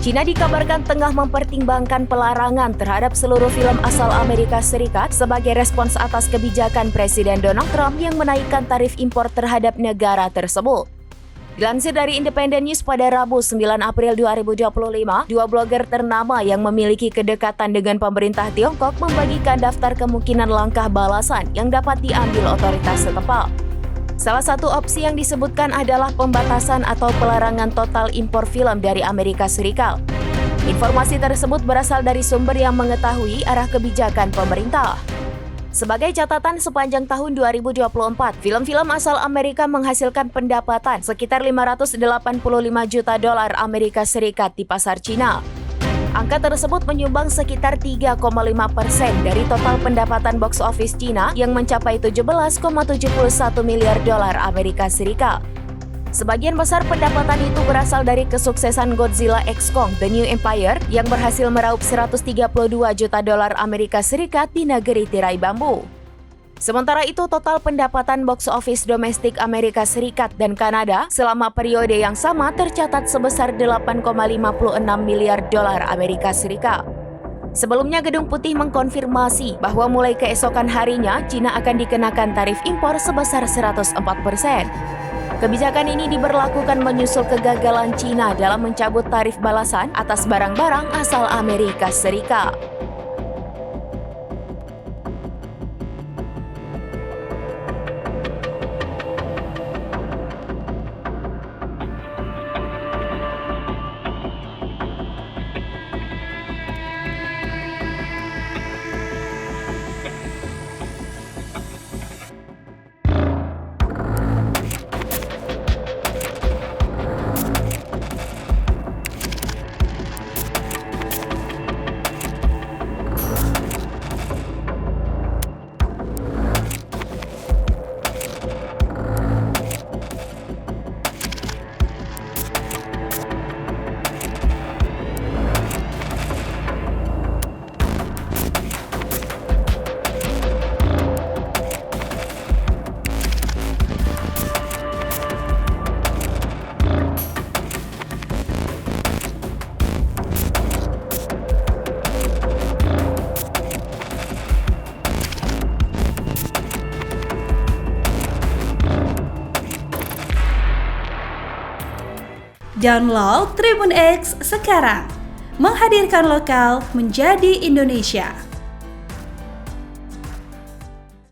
China dikabarkan tengah mempertimbangkan pelarangan terhadap seluruh film asal Amerika Serikat sebagai respons atas kebijakan Presiden Donald Trump yang menaikkan tarif impor terhadap negara tersebut. Dilansir dari Independent News pada Rabu 9 April 2025, dua blogger ternama yang memiliki kedekatan dengan pemerintah Tiongkok membagikan daftar kemungkinan langkah balasan yang dapat diambil otoritas setempat. Salah satu opsi yang disebutkan adalah pembatasan atau pelarangan total impor film dari Amerika Serikat. Informasi tersebut berasal dari sumber yang mengetahui arah kebijakan pemerintah. Sebagai catatan, sepanjang tahun 2024, film-film asal Amerika menghasilkan pendapatan sekitar 585 juta dolar Amerika Serikat di pasar Cina. Angka tersebut menyumbang sekitar 3,5% dari total pendapatan box office Cina yang mencapai 17,71 miliar dolar Amerika Serikat. Sebagian besar pendapatan itu berasal dari kesuksesan Godzilla x Kong: The New Empire yang berhasil meraup 132 juta dolar Amerika Serikat di negeri tirai bambu. Sementara itu, total pendapatan box office domestik Amerika Serikat dan Kanada selama periode yang sama tercatat sebesar 8,56 miliar dolar Amerika Serikat. Sebelumnya, Gedung Putih mengkonfirmasi bahwa mulai keesokan harinya, China akan dikenakan tarif impor sebesar 104%. Kebijakan ini diberlakukan menyusul kegagalan China dalam mencabut tarif balasan atas barang-barang asal Amerika Serikat. Download Tribun X sekarang, menghadirkan lokal menjadi Indonesia.